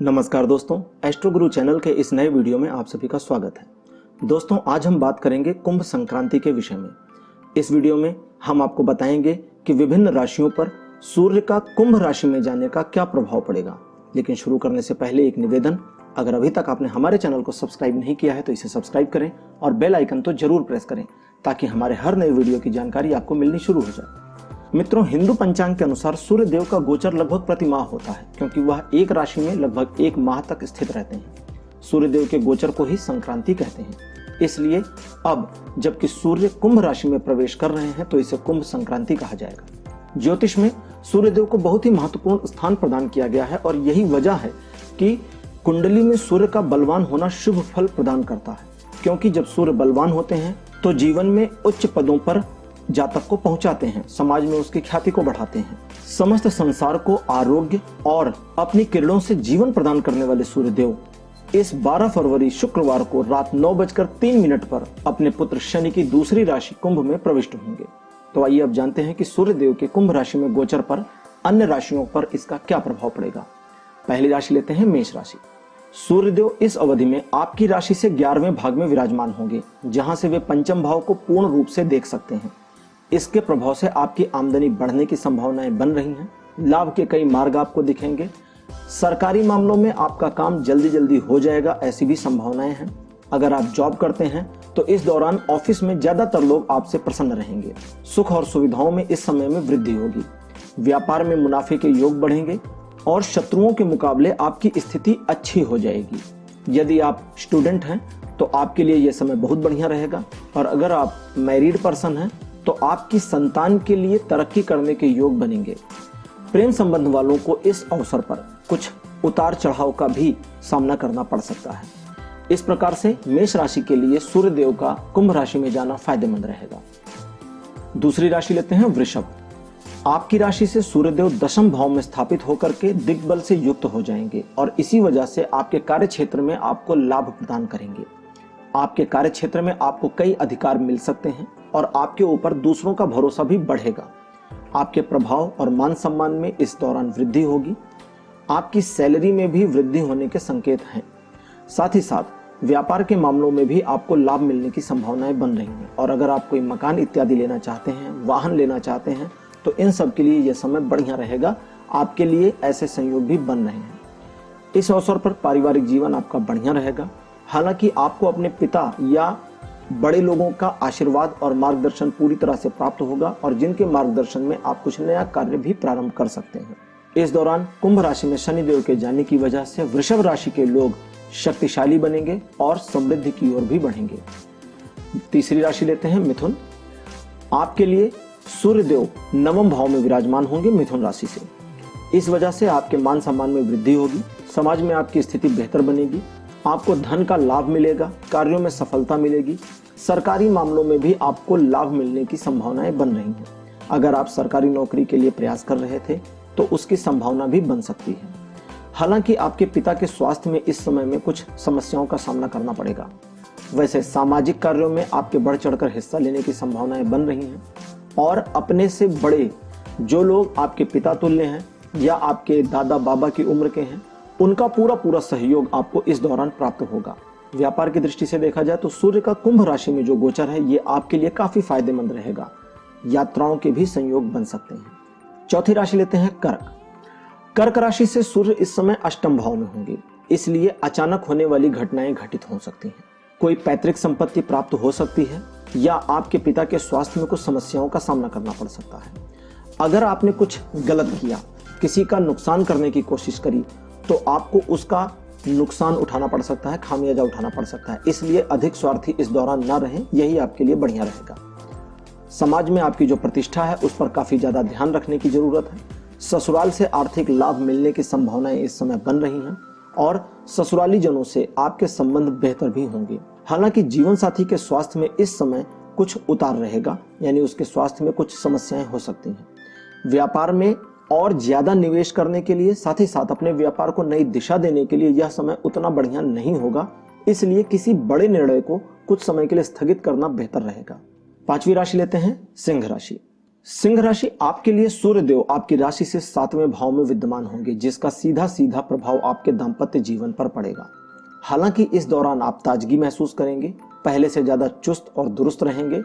नमस्कार दोस्तों, एस्ट्रो गुरु चैनल के इस नए वीडियो में आप सभी का स्वागत है। दोस्तों, आज हम बात करेंगे कुंभ संक्रांति के विषय में। इस वीडियो में हम आपको बताएंगे कि विभिन्न राशियों पर सूर्य का कुंभ राशि में जाने का क्या प्रभाव पड़ेगा। लेकिन शुरू करने से पहले एक निवेदन, अगर अभी तक आपने हमारे चैनल को सब्सक्राइब नहीं किया है तो इसे सब्सक्राइब करें और बेल आइकन तो जरूर प्रेस करें ताकि हमारे हर नए वीडियो की जानकारी आपको मिलनी शुरू हो जाए। मित्रों, हिंदू पंचांग के अनुसार सूर्य देव का गोचर लगभग प्रति माह होता है, क्योंकि वह एक राशि में लगभग एक माह तक स्थित रहते हैं। सूर्य देव के गोचर को ही संक्रांति कहते हैं। इसलिए अब जबकि सूर्य कुंभ राशि में प्रवेश कर रहे हैं तो इसे कुंभ संक्रांति कहा जाएगा। ज्योतिष में सूर्य देव को बहुत ही महत्वपूर्ण स्थान प्रदान किया गया है और यही वजह है कि कुंडली में सूर्य का बलवान होना शुभ फल प्रदान करता है, क्योंकि जब सूर्य बलवान होते हैं तो जीवन में उच्च पदों पर जातक को पहुंचाते हैं, समाज में उसकी ख्याति को बढ़ाते हैं। समस्त संसार को आरोग्य और अपनी किरणों से जीवन प्रदान करने वाले सूर्यदेव इस 12 फरवरी शुक्रवार को रात 9:03 पर अपने पुत्र शनि की दूसरी राशि कुंभ में प्रविष्ट होंगे। तो आइए अब जानते हैं कि सूर्यदेव के कुंभ राशि में गोचर पर अन्य राशियों पर इसका क्या प्रभाव पड़ेगा। पहली राशि लेते हैं मेष राशि। सूर्यदेव इस अवधि में आपकी राशि से 11वें भाग में विराजमान होंगे, जहां से वे पंचम भाव को पूर्ण रूप से देख सकते हैं। इसके प्रभाव से आपकी आमदनी बढ़ने की संभावनाएं बन रही हैं। लाभ के कई मार्ग आपको दिखेंगे। सरकारी मामलों में आपका काम जल्दी जल्दी हो जाएगा, ऐसी भी संभावनाएं हैं। अगर आप जॉब करते हैं तो इस दौरान ऑफिस में ज्यादातर लोग आपसे प्रसन्न रहेंगे। सुख और सुविधाओं में इस समय में वृद्धि होगी। व्यापार में मुनाफे के योग बढ़ेंगे और शत्रुओं के मुकाबले आपकी स्थिति अच्छी हो जाएगी। यदि आप स्टूडेंट हैं तो आपके लिए यह समय बहुत बढ़िया रहेगा, और अगर आप मैरिड पर्सन हैं तो आपकी संतान के लिए तरक्की करने के योग बनेंगे। प्रेम संबंध वालों को इस अवसर पर कुछ उतार चढ़ाव का भी सामना करना पड़ सकता है। इस प्रकार से मेष राशि के लिए सूर्यदेव का कुंभ राशि में जाना फायदेमंद रहेगा। दूसरी राशि लेते हैं वृषभ। आपकी राशि से सूर्यदेव दशम भाव में स्थापित होकर के दिग्बल से युक्त हो जाएंगे और इसी वजह से आपके कार्य क्षेत्र में आपको लाभ प्रदान करेंगे। आपके कार्य क्षेत्र में आपको कई अधिकार मिल सकते हैं और आपके ऊपर दूसरों का भरोसा भी बढ़ेगा। आपके प्रभाव और मान सम्मान में इस दौरान वृद्धि होगी। आपकी सैलरी में भी वृद्धि होने के संकेत हैं। साथ ही साथ व्यापार के मामलों में भी आपको लाभ मिलने की संभावनाएं बन रही हैं, और अगर आप कोई मकान इत्यादि लेना चाहते हैं, वाहन लेना चाहते हैं, तो इन सब के लिए यह समय बढ़िया रहेगा। आपके लिए ऐसे संयोग भी बन रहे हैं। इस अवसर पर पारिवारिक जीवन आपका बढ़िया रहेगा। हालांकि आपको अपने पिता या बड़े लोगों का आशीर्वाद और मार्गदर्शन पूरी तरह से प्राप्त होगा, और जिनके मार्गदर्शन में आप कुछ नया कार्य भी प्रारंभ कर सकते हैं। इस दौरान कुंभ राशि में शनिदेव के जाने की वजह से वृषभ राशि के लोग शक्तिशाली बनेंगे और समृद्धि की ओर भी बढ़ेंगे। तीसरी राशि लेते हैं मिथुन। आपके लिए सूर्यदेव नवम भाव में विराजमान होंगे मिथुन राशि से। इस वजह से आपके मान सम्मान में वृद्धि होगी। समाज में आपकी स्थिति बेहतर बनेगी। आपको धन का लाभ मिलेगा। कार्यों में सफलता मिलेगी। सरकारी मामलों में भी आपको लाभ मिलने की संभावनाएं बन रही हैं। अगर आप सरकारी नौकरी के लिए प्रयास कर रहे थे तो उसकी संभावना भी बन सकती है। हालांकि आपके पिता के स्वास्थ्य में इस समय में कुछ समस्याओं का सामना करना पड़ेगा। वैसे सामाजिक कार्यों में आपके बढ़ चढ़कर हिस्सा लेने की संभावनाएं बन रही हैं, और अपने से बड़े जो लोग आपके पिता तुल्य हैं या आपके दादा बाबा की उम्र के हैं, उनका पूरा सहयोग आपको इस दौरान प्राप्त होगा। व्यापार की दृष्टि से देखा जाए तो सूर्य का कुंभ राशि में जो गोचर है ये आपके लिए काफी फायदेमंद रहेगा। यात्राओं के भी संयोग बन सकते हैं। चौथी राशि लेते हैं कर्क। कर्क राशि से सूर्य इस समय अष्टम भाव में होंगे, इसलिए अचानक होने वाली घटनाएं घटित हो सकती हैं। कोई पैतृक संपत्ति प्राप्त हो सकती है या आपके पिता के स्वास्थ्य में कुछ समस्याओं का सामना करना पड़ सकता है। अगर आपने कुछ गलत किया, किसी का नुकसान करने की कोशिश करी, तो आपको उसका नुकसान उठाना पड़ सकता है, खामियाजा उठाना पड़ सकता है। इसलिए अधिक स्वार्थी इस दौरान ना रहें, यही आपके लिए बढ़िया रहेगा। समाज में आपकी जो प्रतिष्ठा है उस पर काफी ज्यादा ध्यान रखने की जरूरत है। ससुराल से आर्थिक लाभ मिलने की संभावनाएं इस समय बन रही हैं और ससुराली जनों से आपके संबंध बेहतर भी होंगे। हालांकि जीवन साथी के स्वास्थ्य में इस समय कुछ उतार रहेगा, यानी उसके स्वास्थ्य में कुछ समस्याएं हो सकती हैं। व्यापार में और ज्यादा निवेश करने के लिए, साथ ही साथ अपने व्यापार को नई दिशा देने के लिए यह समय उतना बढ़िया नहीं होगा। इसलिए किसी बड़े निर्णय को कुछ समय के लिए स्थगित करना बेहतर रहेगा। पांचवी राशि लेते हैं सिंह राशि। सिंह राशि, आपके लिए सूर्य देव आपकी राशि से 7वें भाव में विद्यमान होंगे, जिसका सीधा सीधा प्रभाव आपके दाम्पत्य जीवन पर पड़ेगा। हालांकि इस दौरान आप ताजगी महसूस करेंगे, पहले से ज्यादा चुस्त और दुरुस्त रहेंगे।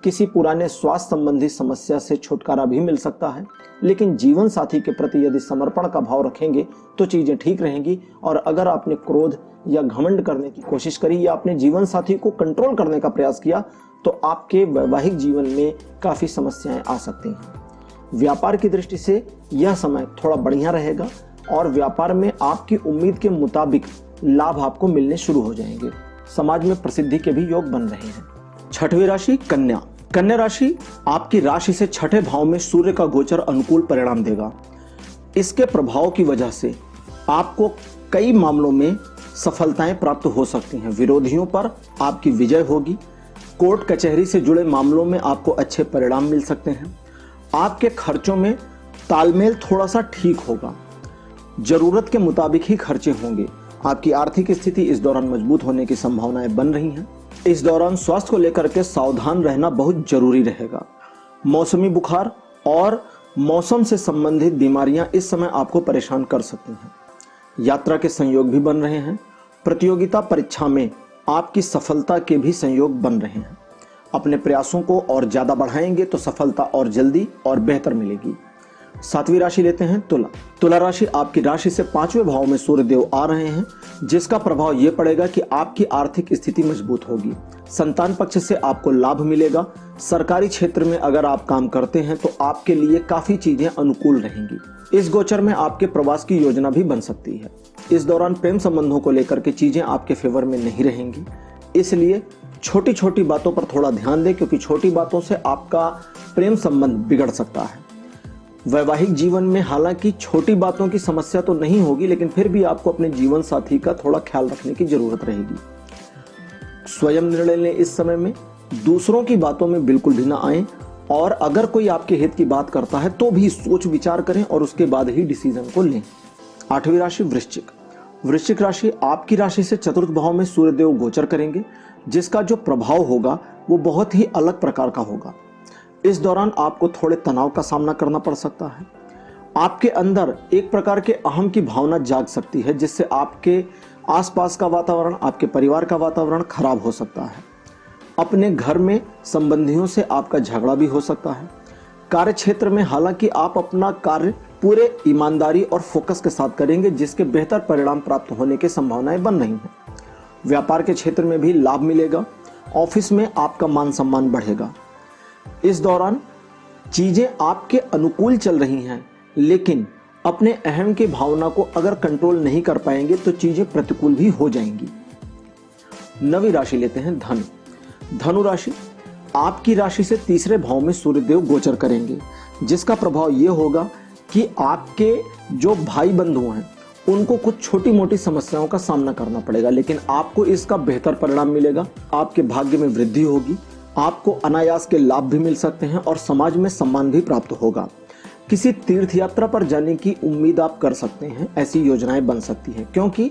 किसी पुराने स्वास्थ्य संबंधी समस्या से छुटकारा भी मिल सकता है, लेकिन जीवन साथी के प्रति यदि समर्पण का भाव रखेंगे तो चीजें ठीक रहेंगी। और अगर आपने क्रोध या घमंड करने की कोशिश करी या अपने जीवन साथी को कंट्रोल करने का प्रयास किया तो आपके वैवाहिक जीवन में काफी समस्याएं आ सकती हैं। व्यापार की दृष्टि से यह समय थोड़ा बढ़िया रहेगा और व्यापार में आपकी उम्मीद के मुताबिक लाभ आपको मिलने शुरू हो जाएंगे। समाज में प्रसिद्धि के भी योग बन रहे हैं। छठवीं राशि कन्या। कन्या राशि, आपकी राशि से छठे भाव में सूर्य का गोचर अनुकूल परिणाम देगा। इसके प्रभाव की वजह से आपको कई मामलों में सफलताएं प्राप्त हो सकती हैं। विरोधियों पर आपकी विजय होगी। कोर्ट कचहरी से जुड़े मामलों में आपको अच्छे परिणाम मिल सकते हैं। आपके खर्चों में तालमेल थोड़ा सा ठीक होगा। जरूरत के मुताबिक ही खर्चे होंगे। आपकी आर्थिक स्थिति इस दौरान मजबूत होने की संभावनाएं बन रही हैं। इस दौरान स्वास्थ्य को लेकर के सावधान रहना बहुत जरूरी रहेगा। मौसमी बुखार और मौसम से संबंधित बीमारियां इस समय आपको परेशान कर सकती हैं। यात्रा के संयोग भी बन रहे हैं। प्रतियोगिता परीक्षा में आपकी सफलता के भी संयोग बन रहे हैं। अपने प्रयासों को और ज्यादा बढ़ाएंगे तो सफलता और जल्दी और बेहतर मिलेगी। सातवीं राशि लेते हैं तुला। तुला राशि, आपकी राशि से 5वें भाव में सूर्य देव आ रहे हैं, जिसका प्रभाव यह पड़ेगा कि आपकी आर्थिक स्थिति मजबूत होगी। संतान पक्ष से आपको लाभ मिलेगा। सरकारी क्षेत्र में अगर आप काम करते हैं तो आपके लिए काफी चीजें अनुकूल रहेंगी। इस गोचर में आपके प्रवास की योजना भी बन सकती है। इस दौरान प्रेम संबंधों को लेकर के चीजें आपके फेवर में नहीं रहेंगी, इसलिए छोटी छोटी बातों पर थोड़ा ध्यान दें, क्योंकि छोटी बातों से आपका प्रेम संबंध बिगड़ सकता है। वैवाहिक जीवन में हालांकि छोटी बातों की समस्या तो नहीं होगी, लेकिन फिर भी आपको अपने जीवन साथी का थोड़ा ख्याल रखने की जरूरत रहेगी। स्वयं निर्णय लें इस समय में, दूसरों की बातों में बिल्कुल भी ना आए, और अगर कोई आपके हित की बात करता है तो भी सोच विचार करें और उसके बाद ही डिसीजन को लें। आठवीं राशि वृश्चिक। वृश्चिक राशि, आपकी राशि से चतुर्थ भाव में सूर्यदेव गोचर करेंगे, जिसका जो प्रभाव होगा वो बहुत ही अलग प्रकार का होगा। इस दौरान आपको थोड़े तनाव का सामना करना पड़ सकता है। आपके अंदर एक प्रकार के अहम की भावना जाग सकती है, जिससे आपके आसपास का वातावरण, आपके परिवार का वातावरण खराब हो सकता है। अपने घर में संबंधियों से आपका झगड़ा भी हो सकता है। कार्य क्षेत्र में हालांकि आप अपना कार्य पूरे ईमानदारी और फोकस के साथ करेंगे, जिसके बेहतर परिणाम प्राप्त होने की संभावनाएं बन रही हैं। व्यापार के क्षेत्र में भी लाभ मिलेगा। ऑफिस में आपका मान सम्मान बढ़ेगा। इस दौरान चीजें आपके अनुकूल चल रही हैं, लेकिन अपने अहम की भावना को अगर कंट्रोल नहीं कर पाएंगे तो चीजें प्रतिकूल भी हो जाएंगी। नवी राशि लेते हैं धनु। धनु राशि, आपकी राशि से तीसरे भाव में सूर्यदेव गोचर करेंगे, जिसका प्रभाव यह होगा कि आपके जो भाई बंधु हैं उनको कुछ छोटी मोटी समस्याओं का सामना करना पड़ेगा, लेकिन आपको इसका बेहतर परिणाम मिलेगा। आपके भाग्य में वृद्धि होगी। आपको अनायास के लाभ भी मिल सकते हैं और समाज में सम्मान भी प्राप्त होगा। किसी तीर्थ यात्रा पर जाने की उम्मीद आप कर सकते हैं। ऐसी योजनाएं बन सकती हैं, क्योंकि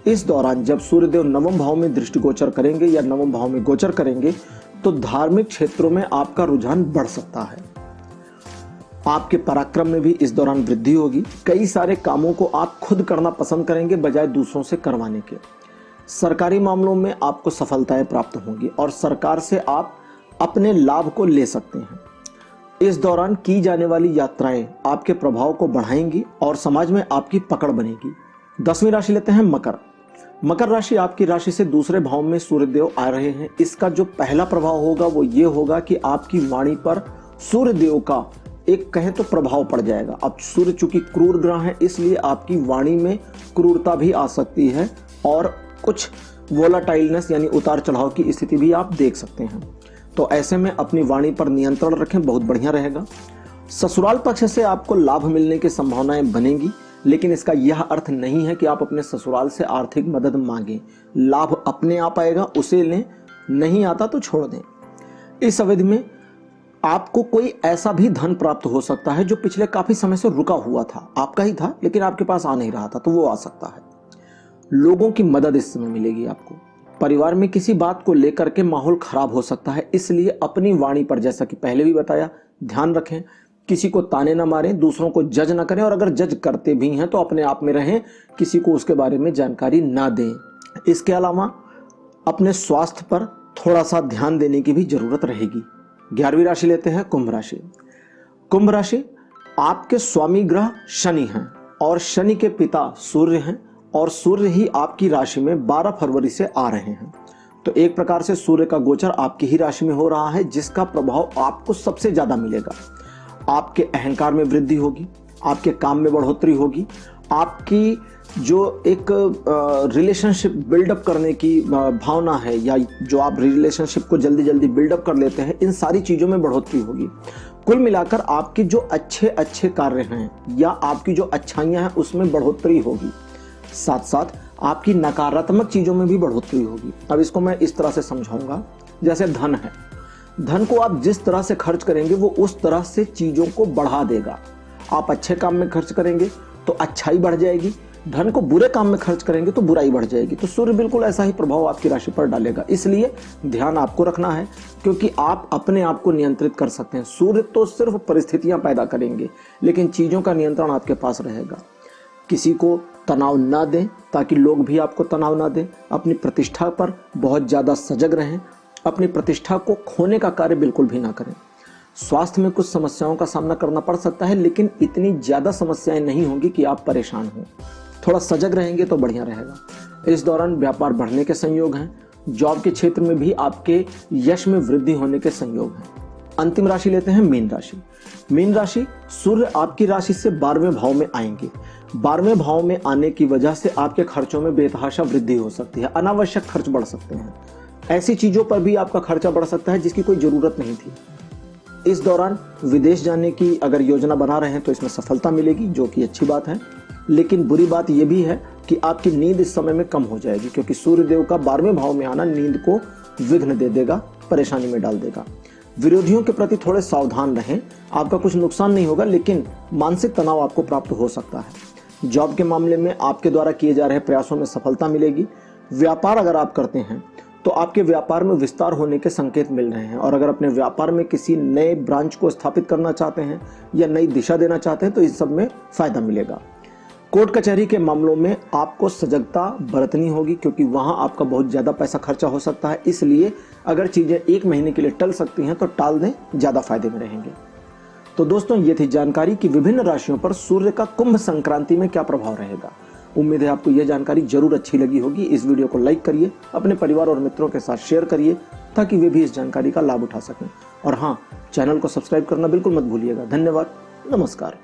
इस दौरान जब सूर्यदेव नवम भाव में दृष्टिगोचर करेंगे या नवम भाव में गोचर करेंगे तो धार्मिक क्षेत्रों में आपका रुझान बढ़ सकता है। आपके पराक्रम में भी इस दौरान वृद्धि होगी। कई सारे कामों को आप खुद करना पसंद करेंगे बजाय दूसरों से करवाने के। सरकारी मामलों में आपको सफलताएं प्राप्त होंगी और सरकार से आप अपने लाभ को ले सकते हैं। इस दौरान की जाने वाली यात्राएं आपके प्रभाव को बढ़ाएंगी और समाज में आपकी पकड़ बनेगी। 10वीं राशि लेते हैं मकर। मकर राशि, आपकी राशि से दूसरे भाव में सूर्यदेव आ रहे हैं। इसका जो पहला प्रभाव होगा वो ये होगा कि आपकी वाणी पर सूर्यदेव का एक कहें तो प्रभाव पड़ जाएगा। अब सूर्य चूंकि क्रूर ग्रह है, इसलिए आपकी वाणी में क्रूरता भी आ सकती है और कुछ वोलाटाइलनेस यानी उतार चढ़ाव की स्थिति भी आप देख सकते हैं। तो ऐसे में अपनी वाणी पर नियंत्रण रखें, बहुत बढ़िया रहेगा। ससुराल पक्ष से आपको लाभ मिलने की संभावनाएं बनेगी, लेकिन इसका यह अर्थ नहीं है कि आप अपने ससुराल से आर्थिक मदद मांगें। लाभ अपने आप आएगा, उसे लें, नहीं आता तो छोड़ दें। इस अवधि में आपको कोई ऐसा भी धन प्राप्त हो सकता है जो पिछले काफी समय से रुका हुआ था, आपका ही था लेकिन आपके पास आ नहीं रहा था, तो वो आ सकता है। लोगों की मदद इस समय मिलेगी आपको। परिवार में किसी बात को लेकर के माहौल खराब हो सकता है, इसलिए अपनी वाणी पर, जैसा कि पहले भी बताया, ध्यान रखें, किसी को ताने ना मारें, दूसरों को जज ना करें और अगर जज करते भी हैं तो अपने आप में रहें, किसी को उसके बारे में जानकारी ना दें। इसके अलावा अपने स्वास्थ्य पर थोड़ा सा ध्यान देने की भी जरूरत रहेगी। 11वीं राशि लेते हैं कुंभ राशि। कुंभ राशि आपके स्वामी ग्रह शनि हैं और शनि के पिता सूर्य हैं और सूर्य ही आपकी राशि में 12 फरवरी से आ रहे हैं। तो एक प्रकार से सूर्य का गोचर आपकी ही राशि में हो रहा है, जिसका प्रभाव आपको सबसे ज्यादा मिलेगा। आपके अहंकार में वृद्धि होगी, आपके काम में बढ़ोतरी होगी, आपकी जो एक रिलेशनशिप बिल्डअप करने की भावना है या जो आप रिलेशनशिप को जल्दी जल्दी बिल्डअप कर लेते हैं, इन सारी चीज़ों में बढ़ोतरी होगी। कुल मिलाकर आपके जो अच्छे अच्छे कार्य हैं या आपकी जो अच्छाइयाँ हैं उसमें बढ़ोतरी होगी। साथ साथ आपकी नकारात्मक चीज़ों में भी बढ़ोतरी होगी। अब इसको मैं इस तरह से समझाऊंगा, जैसे धन है, धन को आप जिस तरह से खर्च करेंगे वो उस तरह से चीज़ों को बढ़ा देगा। आप अच्छे काम में खर्च करेंगे तो अच्छाई बढ़ जाएगी, धन को बुरे काम में खर्च करेंगे तो बुराई बढ़ जाएगी। तो सूर्य बिल्कुल ऐसा ही प्रभाव आपकी राशि पर डालेगा, इसलिए ध्यान आपको रखना है, क्योंकि आप अपने आप को नियंत्रित कर सकते हैं। सूर्य तो सिर्फ परिस्थितियां पैदा करेंगे, लेकिन चीज़ों का नियंत्रण आपके पास रहेगा। किसी को तनाव ना दें ताकि लोग भी आपको तनाव ना दें। अपनी प्रतिष्ठा पर बहुत ज़्यादा सजग रहें, अपनी प्रतिष्ठा को खोने का कार्य बिल्कुल भी ना करें। स्वास्थ्य में कुछ समस्याओं का सामना करना पड़ सकता है, लेकिन इतनी ज़्यादा समस्याएं नहीं होंगी कि आप परेशान हों। थोड़ा सजग रहेंगे तो बढ़िया रहेगा। इस दौरान व्यापार बढ़ने के संयोग हैं, जॉब के क्षेत्र में भी आपके यश में वृद्धि होने के संयोग हैं। अंतिम राशि लेते हैं मीन राशि। मीन राशि, सूर्य आपकी राशि से 12वें भाव में आएंगे। 12वें भाव में आने की वजह से आपके खर्चों में बेतहाशा वृद्धि हो सकती है, अनावश्यक खर्च बढ़ सकते हैं। ऐसी चीजों पर भी आपका खर्चा बढ़ सकता है जिसकी कोई जरूरत नहीं थी। इस दौरान विदेश जाने की अगर योजना बना रहे हैं तो इसमें सफलता मिलेगी, जो कि अच्छी बात है। लेकिन बुरी बात यह भी है कि आपकी नींद इस समय में कम हो जाएगी, क्योंकि सूर्यदेव का 12वें भाव में आना नींद को विघ्न दे देगा, परेशानी में डाल देगा। विरोधियों के प्रति थोड़े सावधान रहें। आपका कुछ नुकसान नहीं होगा, लेकिन मानसिक तनाव आपको प्राप्त हो सकता है। जॉब के मामले में आपके द्वारा किए जा रहे प्रयासों में सफलता मिलेगी। व्यापार अगर आप करते हैं तो आपके व्यापार में विस्तार होने के संकेत मिल रहे हैं, और अगर अपने व्यापार में किसी नए ब्रांच को स्थापित करना चाहते हैं या नई दिशा देना चाहते हैं तो इस सब में फायदा मिलेगा। कोर्ट कचहरी के मामलों में आपको सजगता बरतनी होगी, क्योंकि वहां आपका बहुत ज़्यादा पैसा खर्चा हो सकता है। इसलिए अगर चीज़ें 1 महीने के लिए टल सकती हैं तो टाल दें, ज़्यादा फायदे में रहेंगे। तो दोस्तों, ये थी जानकारी कि विभिन्न राशियों पर सूर्य का कुंभ संक्रांति में क्या प्रभाव रहेगा। उम्मीद है आपको यह जानकारी जरूर अच्छी लगी होगी। इस वीडियो को लाइक करिए, अपने परिवार और मित्रों के साथ शेयर करिए, ताकि वे भी इस जानकारी का लाभ उठा सकें। और हाँ, चैनल को सब्सक्राइब करना बिल्कुल मत भूलिएगा। धन्यवाद, नमस्कार।